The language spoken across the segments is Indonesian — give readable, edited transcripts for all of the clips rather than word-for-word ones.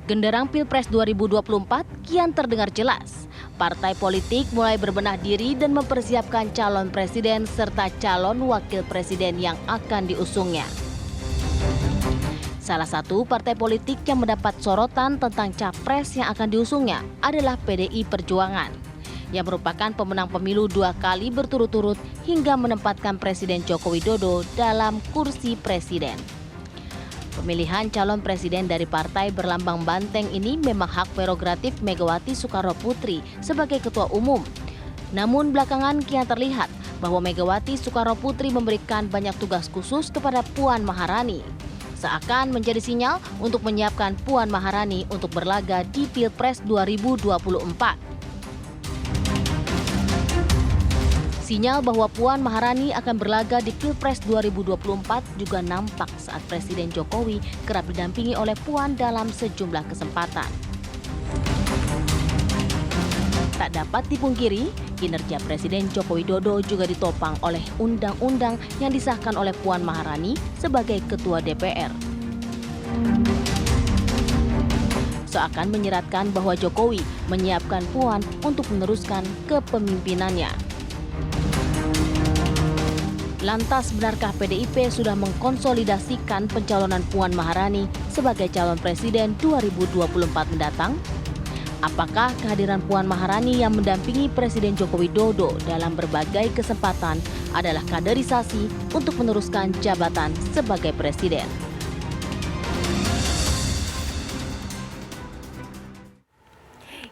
Genderang Pilpres 2024 kian terdengar jelas. Partai politik mulai berbenah diri dan mempersiapkan calon presiden serta calon wakil presiden yang akan diusungnya. Salah satu partai politik yang mendapat sorotan tentang capres yang akan diusungnya adalah PDI Perjuangan, yang merupakan pemenang pemilu 2 kali berturut-turut hingga menempatkan Presiden Joko Widodo dalam kursi presiden. Pemilihan calon presiden dari partai berlambang banteng ini memang hak prerogatif Megawati Soekarnoputri sebagai ketua umum. Namun belakangan kian terlihat bahwa Megawati Soekarnoputri memberikan banyak tugas khusus kepada Puan Maharani. Seakan menjadi sinyal untuk menyiapkan Puan Maharani untuk berlaga di Pilpres 2024. Sinyal bahwa Puan Maharani akan berlaga di Pilpres 2024 juga nampak saat Presiden Jokowi kerap didampingi oleh Puan dalam sejumlah kesempatan. Tak dapat dipungkiri, kinerja Presiden Joko Widodo juga ditopang oleh undang-undang yang disahkan oleh Puan Maharani sebagai Ketua DPR. Seakan menyeratkan bahwa Jokowi menyiapkan Puan untuk meneruskan kepemimpinannya. Lantas, benarkah PDIP sudah mengkonsolidasikan pencalonan Puan Maharani sebagai calon presiden 2024 mendatang? Apakah kehadiran Puan Maharani yang mendampingi Presiden Joko Widodo dalam berbagai kesempatan adalah kaderisasi untuk meneruskan jabatan sebagai presiden?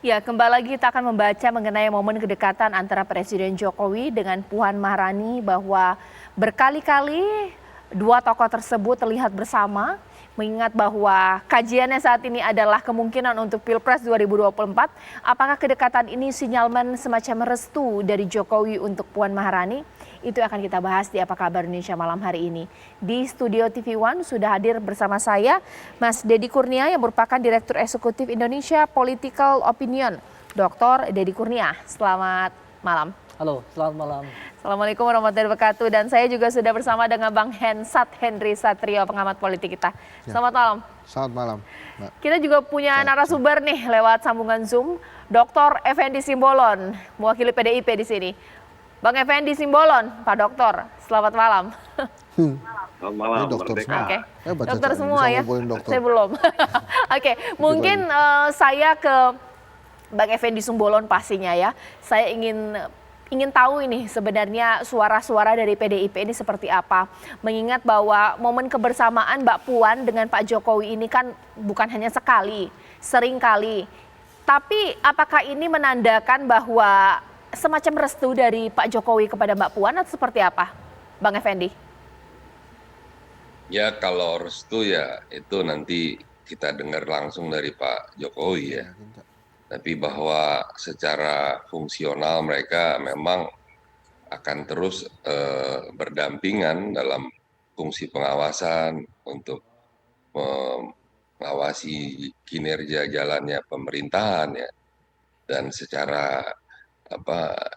Ya, kembali lagi kita akan membaca mengenai momen kedekatan antara Presiden Jokowi dengan Puan Maharani bahwa berkali-kali dua tokoh tersebut terlihat bersama, mengingat bahwa kajiannya saat ini adalah kemungkinan untuk Pilpres 2024. Apakah kedekatan ini sinyalmen semacam restu dari Jokowi untuk Puan Maharani? Itu akan kita bahas di Apa Kabar Indonesia malam hari ini. Di studio TV One sudah hadir bersama saya Mas Deddy Kurnia yang merupakan Direktur Eksekutif Indonesia Political Opinion, Dr. Deddy Kurnia. Selamat malam. Halo, selamat malam. Assalamualaikum warahmatullahi wabarakatuh. Dan saya juga sudah bersama dengan Bang Hensat Henry Satrio, pengamat politik kita. Selamat malam. Selamat malam, Mbak. Kita juga punya narasumber nih lewat sambungan Zoom, Dr. Effendi Simbolon, mewakili PDIP di sini. Bang Effendi Simbolon, Pak Dokter, selamat malam. Selamat malam, dokter Merdeka. Oke, Hebat, dokter Caca. semua Bisa ya, ngumpulin dokter. saya belum. Oke, mungkin saya ke Bang Effendi Simbolon pastinya ya. Saya ingin tahu ini sebenarnya suara-suara dari PDIP ini seperti apa. Mengingat bahwa momen kebersamaan Mbak Puan dengan Pak Jokowi ini kan bukan hanya sekali, sering kali. Tapi apakah ini menandakan bahwa semacam restu dari Pak Jokowi kepada Mbak Puan atau seperti apa, Bang Effendi? Ya kalau restu ya itu nanti kita dengar langsung dari Pak Jokowi ya. Tapi bahwa secara fungsional mereka memang akan terus berdampingan dalam fungsi pengawasan untuk mengawasi kinerja jalannya pemerintahan ya. Dan secara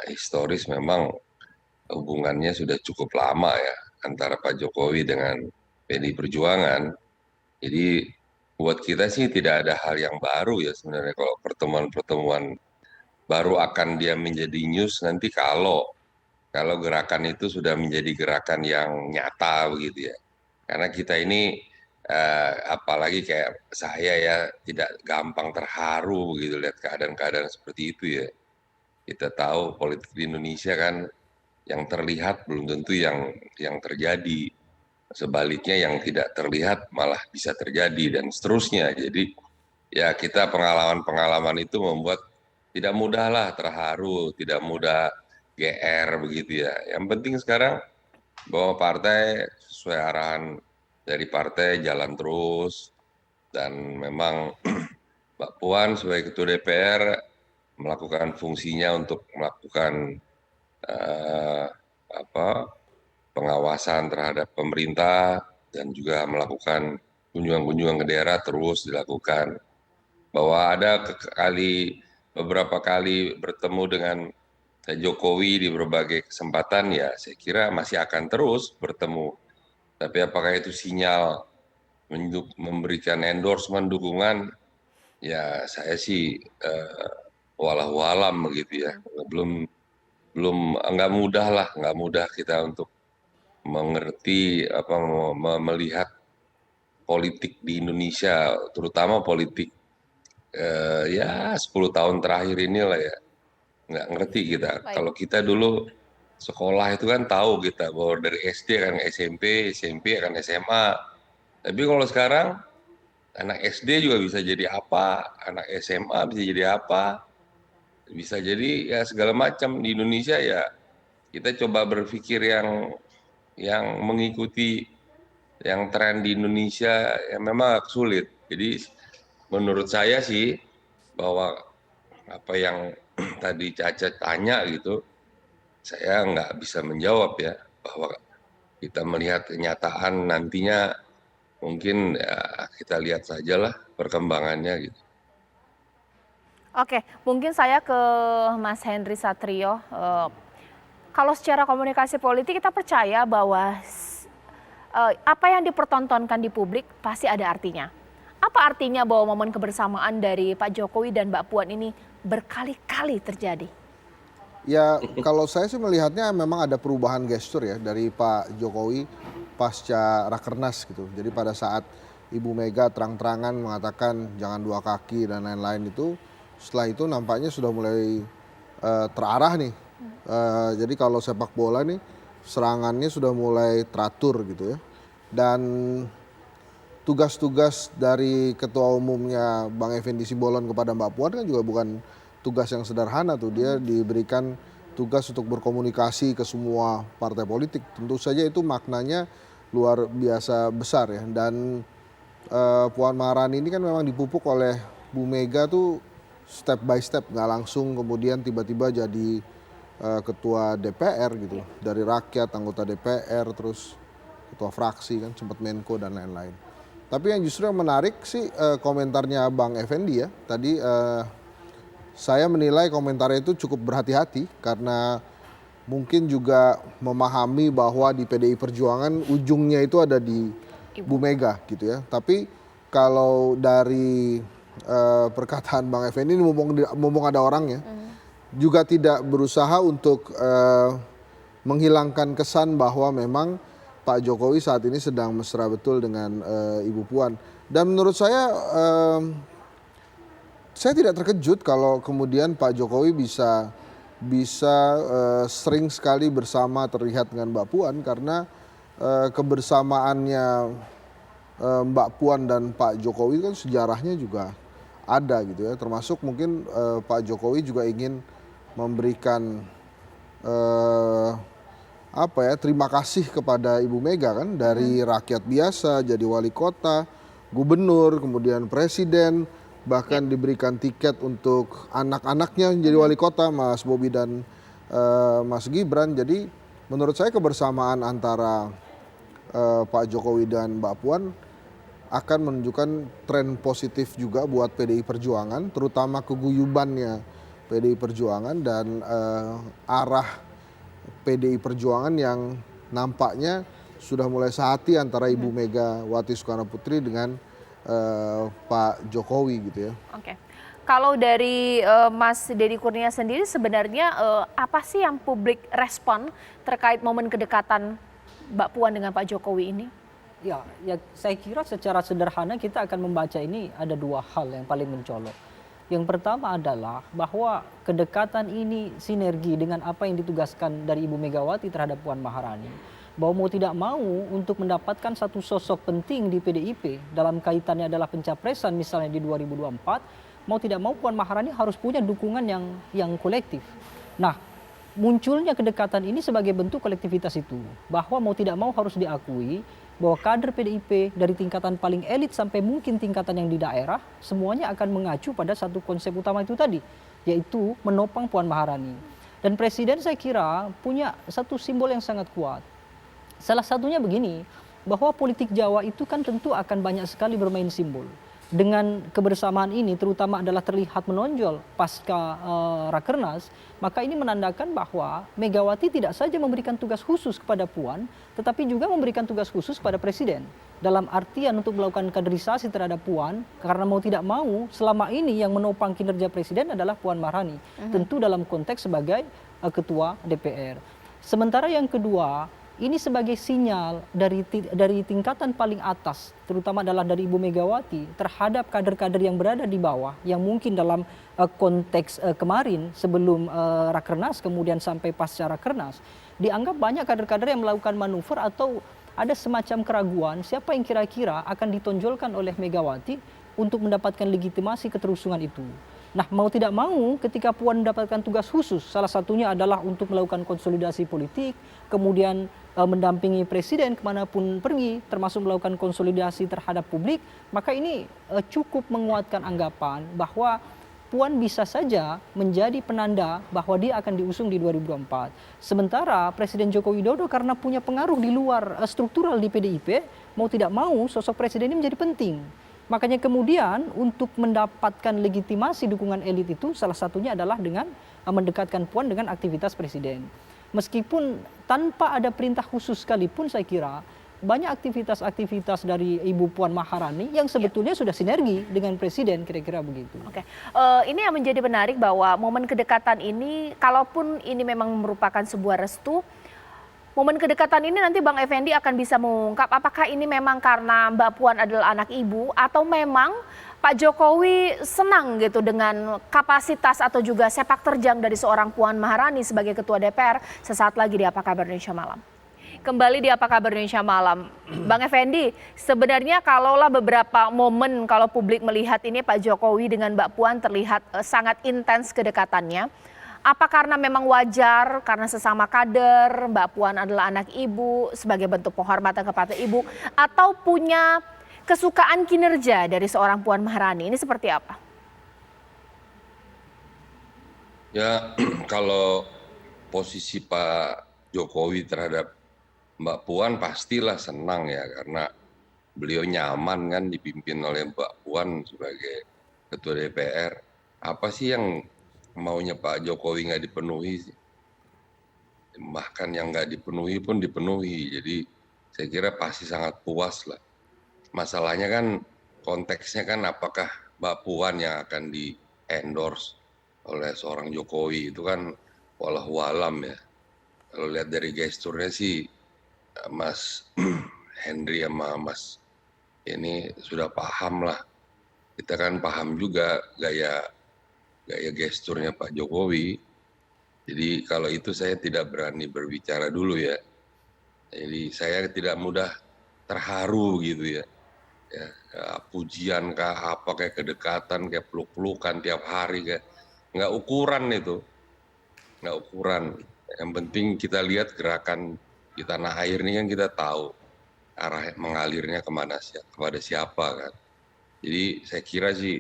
historis memang hubungannya sudah cukup lama ya antara Pak Jokowi dengan PDI Perjuangan. Jadi buat kita sih tidak ada hal yang baru ya sebenarnya kalau pertemuan-pertemuan baru akan dia menjadi news nanti kalau gerakan itu sudah menjadi gerakan yang nyata begitu ya. Karena kita ini apalagi kayak saya ya tidak gampang terharu begitu lihat keadaan-keadaan seperti itu ya. Kita tahu politik di Indonesia kan yang terlihat belum tentu yang terjadi. Sebaliknya yang tidak terlihat malah bisa terjadi dan seterusnya. Jadi ya kita pengalaman-pengalaman itu membuat tidak mudahlah terharu, tidak mudah GR begitu ya. Yang penting sekarang bahwa partai sesuai arahan dari partai jalan terus dan memang Mbak Puan sebagai Ketua DPR melakukan fungsinya untuk melakukan pengawasan terhadap pemerintah dan juga melakukan kunjungan-kunjungan ke daerah terus dilakukan. Bahwa ada beberapa kali bertemu dengan Jokowi di berbagai kesempatan ya saya kira masih akan terus bertemu. Tapi apakah itu sinyal memberikan endorsement dukungan Ya saya sih walau alam begitu ya. Belum belum nggak mudah kita untuk mengerti apa melihat politik di Indonesia, terutama politik ya 10 tahun terakhir inilah ya. Nggak ngerti kita. Baik. Kalau kita dulu sekolah itu kan tahu kita bahwa dari SD akan SMP, SMP akan SMA. Tapi kalau sekarang anak SD juga bisa jadi apa, anak SMA bisa jadi apa, bisa jadi ya segala macam di Indonesia ya. Kita coba berpikir yang mengikuti yang tren di Indonesia yang memang agak sulit. Jadi menurut saya sih bahwa apa yang tadi Caca tanya gitu, saya nggak bisa menjawab ya bahwa kita melihat kenyataan nantinya mungkin ya kita lihat sajalah perkembangannya gitu. Oke, mungkin saya ke Mas Henry Satrio. Kalau secara komunikasi politik kita percaya bahwa apa yang dipertontonkan di publik pasti ada artinya. Apa artinya bahwa momen kebersamaan dari Pak Jokowi dan Mbak Puan ini berkali-kali terjadi? Ya, kalau saya sih melihatnya memang ada perubahan gestur ya dari Pak Jokowi pasca Rakernas gitu. Jadi pada saat Ibu Mega terang-terangan mengatakan jangan dua kaki dan lain-lain itu, setelah itu nampaknya sudah mulai terarah nih. Jadi kalau sepak bola nih serangannya sudah mulai teratur gitu ya. Dan tugas-tugas dari ketua umumnya Bang Effendi Simbolon kepada Mbak Puan kan juga bukan tugas yang sederhana tuh. Dia diberikan tugas untuk berkomunikasi ke semua partai politik. Tentu saja itu maknanya luar biasa besar ya. Dan Puan Maharani ini kan memang dipupuk oleh Bu Mega tuh step by step, nggak langsung kemudian tiba-tiba jadi ketua DPR gitu. Dari rakyat, anggota DPR, terus ketua fraksi kan, sempat Menko dan lain-lain. Tapi yang justru yang menarik sih komentarnya Bang Effendi ya. Tadi saya menilai komentarnya itu cukup berhati-hati karena mungkin juga memahami bahwa di PDI Perjuangan ujungnya itu ada di Bu Mega gitu ya. Tapi kalau dari perkataan Bang Effendi ini mumpung ada orangnya, juga tidak berusaha untuk menghilangkan kesan bahwa memang Pak Jokowi saat ini sedang mesra betul dengan Ibu Puan. Dan menurut saya tidak terkejut kalau kemudian Pak Jokowi bisa sering sekali bersama terlihat dengan Mbak Puan karena kebersamaannya Mbak Puan dan Pak Jokowi kan sejarahnya juga ada gitu ya. Termasuk mungkin Pak Jokowi juga ingin memberikan terima kasih kepada Ibu Mega kan, dari rakyat biasa jadi wali kota, gubernur, kemudian presiden, bahkan diberikan tiket untuk anak-anaknya menjadi wali kota, Mas Bobi dan Mas Gibran. Jadi menurut saya kebersamaan antara Pak Jokowi dan Mbak Puan akan menunjukkan tren positif juga buat PDI Perjuangan, terutama keguyubannya PDI Perjuangan dan arah PDI Perjuangan yang nampaknya sudah mulai sehati antara Ibu Megawati Soekarno Putri dengan Pak Jokowi gitu ya. Oke. Kalau dari Mas Deddy Kurnia sendiri sebenarnya apa sih yang publik respon terkait momen kedekatan Mbak Puan dengan Pak Jokowi ini? Ya, saya kira secara sederhana kita akan membaca ini ada dua hal yang paling mencolok. Yang pertama adalah bahwa kedekatan ini sinergi dengan apa yang ditugaskan dari Ibu Megawati terhadap Puan Maharani. Bahwa mau tidak mau untuk mendapatkan satu sosok penting di PDIP dalam kaitannya adalah pencapresan misalnya di 2024, mau tidak mau Puan Maharani harus punya dukungan yang kolektif. Nah, munculnya kedekatan ini sebagai bentuk kolektivitas itu. Bahwa mau tidak mau harus diakui bahwa kader PDIP dari tingkatan paling elit sampai mungkin tingkatan yang di daerah semuanya akan mengacu pada satu konsep utama itu tadi, yaitu menopang Puan Maharani. Dan Presiden saya kira punya satu simbol yang sangat kuat. Salah satunya begini, bahwa politik Jawa itu kan tentu akan banyak sekali bermain simbol. Dengan kebersamaan ini terutama adalah terlihat menonjol pasca Rakernas, maka ini menandakan bahwa Megawati tidak saja memberikan tugas khusus kepada Puan, tetapi juga memberikan tugas khusus pada Presiden. dalam artian untuk melakukan kaderisasi terhadap Puan, karena mau tidak mau selama ini yang menopang kinerja presiden adalah Puan Maharani, tentu dalam konteks sebagai ketua DPR. Sementara yang kedua, ini sebagai sinyal dari tingkatan paling atas, terutama adalah dari Ibu Megawati terhadap kader-kader yang berada di bawah, yang mungkin dalam konteks kemarin sebelum Rakernas kemudian sampai pasca Rakernas, dianggap banyak kader-kader yang melakukan manuver atau ada semacam keraguan siapa yang kira-kira akan ditonjolkan oleh Megawati untuk mendapatkan legitimasi keterusungan itu. Nah, mau tidak mau ketika Puan mendapatkan tugas khusus, salah satunya adalah untuk melakukan konsolidasi politik, kemudian mendampingi presiden kemanapun pergi, termasuk melakukan konsolidasi terhadap publik, maka ini cukup menguatkan anggapan bahwa Puan bisa saja menjadi penanda bahwa dia akan diusung di 2024. Sementara Presiden Joko Widodo karena punya pengaruh di luar struktural di PDIP, mau tidak mau sosok presiden ini menjadi penting. Makanya kemudian untuk mendapatkan legitimasi dukungan elit itu salah satunya adalah dengan mendekatkan Puan dengan aktivitas presiden. Meskipun tanpa ada perintah khusus sekalipun saya kira banyak aktivitas-aktivitas dari Ibu Puan Maharani yang sebetulnya sudah sinergi dengan presiden, kira-kira begitu. Oke, ini yang menjadi menarik bahwa momen kedekatan ini, kalaupun ini memang merupakan sebuah restu, momen kedekatan ini nanti Bang Effendi akan bisa mengungkap apakah ini memang karena Mbak Puan adalah anak ibu atau memang Pak Jokowi senang gitu dengan kapasitas atau juga sepak terjang dari seorang Puan Maharani sebagai Ketua DPR. Sesaat lagi di Apa Kabar Indonesia Malam. Kembali di Apa Kabar Indonesia Malam. Bang Effendi, sebenarnya kalaulah beberapa momen kalau publik melihat ini Pak Jokowi dengan Mbak Puan terlihat sangat intens kedekatannya. Apa karena memang wajar, karena sesama kader, Mbak Puan adalah anak ibu, sebagai bentuk penghormatan kepada ibu, atau punya kesukaan kinerja dari seorang Puan Maharani, ini seperti apa? Ya, kalau posisi Pak Jokowi terhadap Mbak Puan pastilah senang ya, karena beliau nyaman kan dipimpin oleh Mbak Puan sebagai Ketua DPR. Apa sih yang maunya Pak Jokowi nggak dipenuhi, bahkan yang nggak dipenuhi pun dipenuhi. Jadi saya kira pasti sangat puas lah. Masalahnya kan konteksnya kan apakah Mbak Puan yang akan di endorse oleh seorang Jokowi, itu kan walau alam ya. Kalau lihat dari gesturnya sih Mas Henry sama Mas ini sudah paham lah. Kita kan paham juga gaya gesturnya Pak Jokowi. Jadi kalau itu saya tidak berani berbicara dulu ya. Jadi saya tidak mudah terharu gitu ya. Pujian kah, apa kayak kedekatan, kayak peluk-pelukan tiap hari, kayak nggak ukuran itu. Nggak ukuran. Yang penting kita lihat gerakan di tanah air ini kan kita tahu arah mengalirnya kemana, kepada siapa kan. Jadi saya kira sih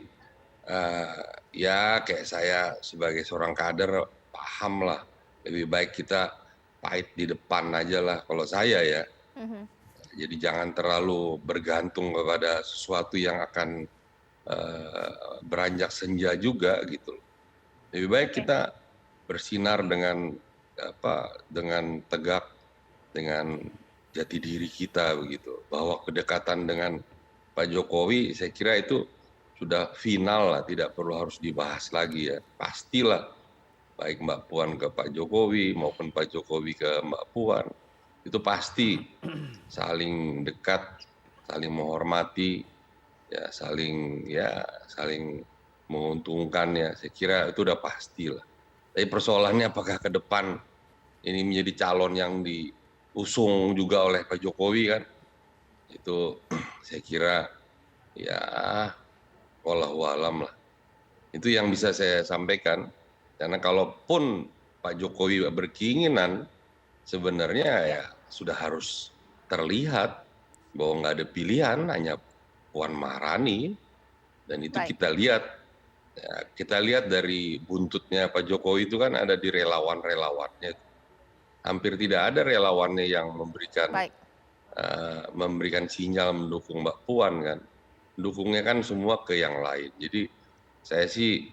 ya kayak saya sebagai seorang kader paham lah, lebih baik kita pahit di depan aja lah kalau saya ya. Jadi jangan terlalu bergantung kepada sesuatu yang akan beranjak senja juga gitu. Lebih baik kita bersinar dengan tegak, dengan jati diri kita begitu. Bahwa kedekatan dengan Pak Jokowi saya kira itu sudah final lah, tidak perlu harus dibahas lagi ya. Pastilah baik Mbak Puan ke Pak Jokowi maupun Pak Jokowi ke Mbak Puan, itu pasti saling dekat, saling menghormati, ya saling menguntungkan ya. Saya kira itu udah pastilah. Tapi persoalannya apakah ke depan ini menjadi calon yang diusung juga oleh Pak Jokowi kan? Itu saya kira ya wallahu alam lah. Itu yang bisa saya sampaikan. Karena kalaupun Pak Jokowi berkeinginan, sebenarnya ya sudah harus terlihat bahwa nggak ada pilihan, hanya Puan Maharani. Dan itu kita lihat dari buntutnya Pak Jokowi itu kan ada di relawan-relawannya. Hampir tidak ada relawannya yang memberikan sinyal mendukung Mbak Puan kan. Dukungnya kan semua ke yang lain. Jadi saya sih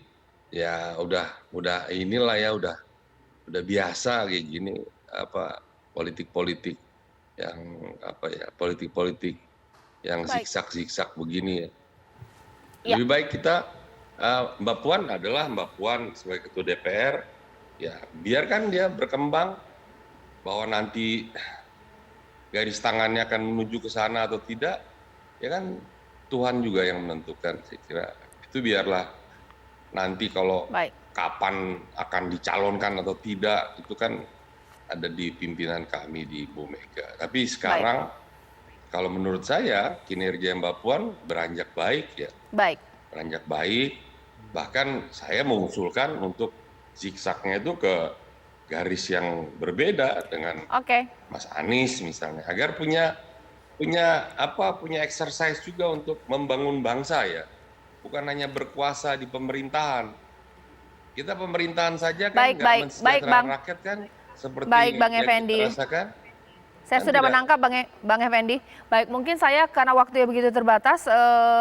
ya udah inilah ya, udah biasa kayak gini politik-politik yang politik-politik yang Baik. zigzag-zigzag begini ya. Ya. Lebih baik kita, Mbak Puan adalah Mbak Puan sebagai Ketua DPR, ya biarkan dia berkembang, bahwa nanti garis tangannya akan menuju ke sana atau tidak, ya kan Tuhan juga yang menentukan. Saya kira itu biarlah nanti kalau Baik. kapan akan dicalonkan atau tidak, itu kan ada di pimpinan kami di Bu Mega. Tapi sekarang kalau menurut saya kinerja Mbak Puan beranjak baik ya. Baik. Beranjak baik, bahkan saya mengusulkan untuk zigzagnya itu ke garis yang berbeda dengan Oke. Mas Anies misalnya, agar punya exercise juga untuk membangun bangsa ya, bukan hanya berkuasa di pemerintahan. Kita pemerintahan saja kan nggak mensejahterakan rakyat kan, seperti Baik, Bang yang Effendi. kita rasakan. Saya Kan sudah tidak. menangkap Bang Effendi. Baik, mungkin saya karena waktunya begitu terbatas,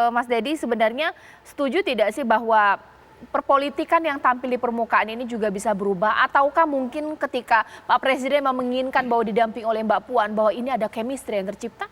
Mas Dedi sebenarnya setuju tidak sih bahwa perpolitikan yang tampil di permukaan ini juga bisa berubah? Ataukah mungkin ketika Pak Presiden menginginkan bahwa didamping oleh Mbak Puan, bahwa ini ada chemistry yang tercipta?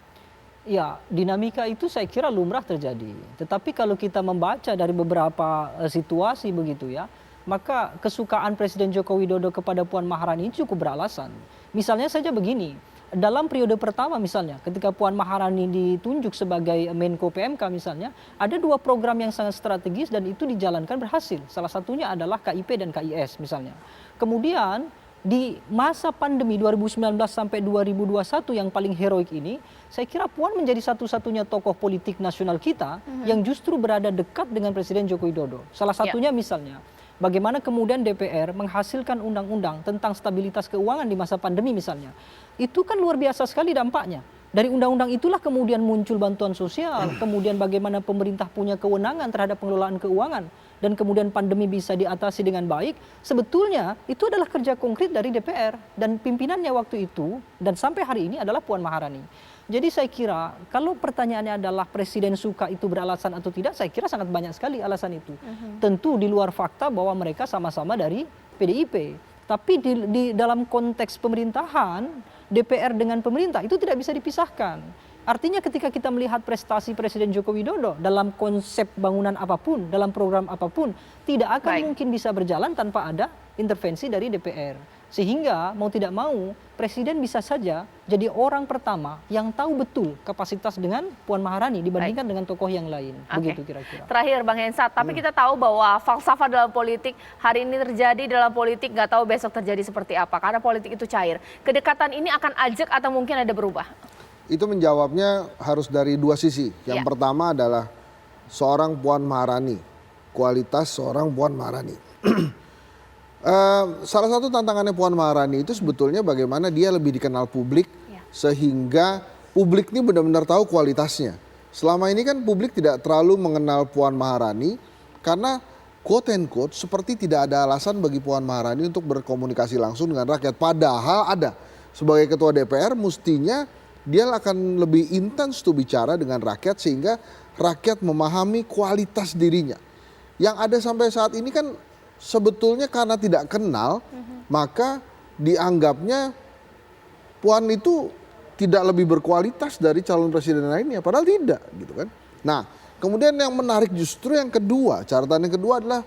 Ya, dinamika itu saya kira lumrah terjadi. Tetapi kalau kita membaca dari beberapa situasi begitu ya, maka kesukaan Presiden Joko Widodo kepada Puan Maharani ini cukup beralasan. Misalnya saja begini, dalam periode pertama misalnya ketika Puan Maharani ditunjuk sebagai Menko PMK misalnya, ada 2 program yang sangat strategis dan itu dijalankan berhasil. Salah satunya adalah KIP dan KIS misalnya. Kemudian di masa pandemi 2019 sampai 2021 yang paling heroik ini, saya kira Puan menjadi satu-satunya tokoh politik nasional kita yang justru berada dekat dengan Presiden Joko Widodo. Salah satunya misalnya, bagaimana kemudian DPR menghasilkan undang-undang tentang stabilitas keuangan di masa pandemi misalnya. Itu kan luar biasa sekali dampaknya. Dari undang-undang itulah kemudian muncul bantuan sosial, kemudian bagaimana pemerintah punya kewenangan terhadap pengelolaan keuangan, dan kemudian pandemi bisa diatasi dengan baik. Sebetulnya itu adalah kerja konkret dari DPR, dan pimpinannya waktu itu dan sampai hari ini adalah Puan Maharani. Jadi saya kira kalau pertanyaannya adalah Presiden suka itu beralasan atau tidak, saya kira sangat banyak sekali alasan itu. Tentu di luar fakta bahwa mereka sama-sama dari PDIP. Tapi di dalam konteks pemerintahan, DPR dengan pemerintah itu tidak bisa dipisahkan. Artinya ketika kita melihat prestasi Presiden Joko Widodo dalam konsep bangunan apapun, dalam program apapun, tidak akan mungkin bisa berjalan tanpa ada intervensi dari DPR. Sehingga mau tidak mau Presiden bisa saja jadi orang pertama yang tahu betul kapasitas dengan Puan Maharani dibandingkan dengan tokoh yang lain. Begitu kira-kira. Terakhir Bang Hensat, tapi kita tahu bahwa falsafah dalam politik hari ini terjadi dalam politik, nggak tahu besok terjadi seperti apa karena politik itu cair. Kedekatan ini akan ajak atau mungkin ada berubah? Itu menjawabnya harus dari 2 sisi. Yang pertama adalah seorang Puan Maharani, kualitas seorang Puan Maharani. Salah satu tantangannya Puan Maharani itu sebetulnya bagaimana dia lebih dikenal publik sehingga publik ini benar-benar tahu kualitasnya. Selama ini kan publik tidak terlalu mengenal Puan Maharani karena quote and quote seperti tidak ada alasan bagi Puan Maharani untuk berkomunikasi langsung dengan rakyat. Padahal ada. Sebagai ketua DPR mestinya dia akan lebih intens tuh bicara dengan rakyat sehingga rakyat memahami kualitas dirinya. Yang ada sampai saat ini kan sebetulnya karena tidak kenal, maka dianggapnya Puan itu tidak lebih berkualitas dari calon presiden lainnya, padahal tidak, gitu kan. Nah, kemudian yang menarik justru yang kedua, catatan yang kedua adalah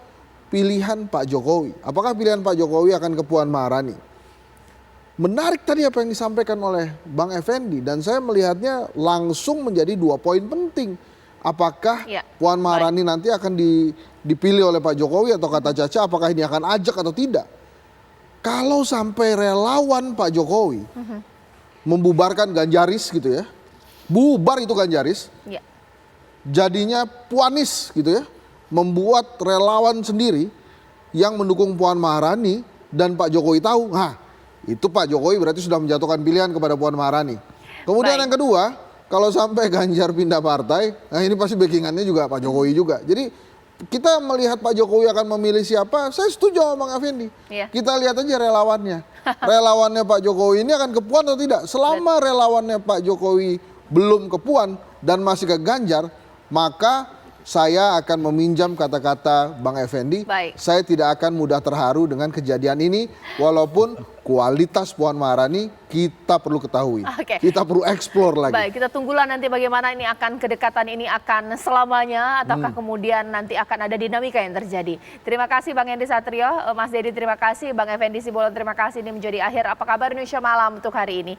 pilihan Pak Jokowi. Apakah pilihan Pak Jokowi akan ke Puan Maharani? Menarik tadi apa yang disampaikan oleh Bang Effendi, dan saya melihatnya langsung menjadi 2 poin penting. Apakah Puan Maharani nanti akan dipilih oleh Pak Jokowi atau kata Caca apakah ini akan ajak atau tidak? Kalau sampai relawan Pak Jokowi membubarkan Ganjaris gitu ya, bubar itu Ganjaris, jadinya Puanis gitu ya, membuat relawan sendiri yang mendukung Puan Maharani dan Pak Jokowi tahu, itu Pak Jokowi berarti sudah menjatuhkan pilihan kepada Puan Maharani. Kemudian yang kedua, kalau sampai Ganjar pindah partai, nah ini pasti backingannya juga Pak Jokowi juga. Jadi kita melihat Pak Jokowi akan memilih siapa, saya setuju sama Bang Effendi. Kita lihat aja relawannya. Relawannya Pak Jokowi ini akan ke Puan atau tidak? Selama relawannya Pak Jokowi belum ke Puan dan masih ke Ganjar, maka saya akan meminjam kata-kata Bang Effendi. Baik. Saya tidak akan mudah terharu dengan kejadian ini, walaupun kualitas Puan Maharani kita perlu ketahui. Oke. Kita perlu eksplor lagi. Baik, kita tunggulah nanti bagaimana ini akan kedekatan ini akan selamanya ataukah kemudian nanti akan ada dinamika yang terjadi. Terima kasih Bang Hendy Satrio, Mas Dedi terima kasih, Bang Effendi Simbolon terima kasih. Ini menjadi akhir Apa Kabar Indonesia Malam untuk hari ini.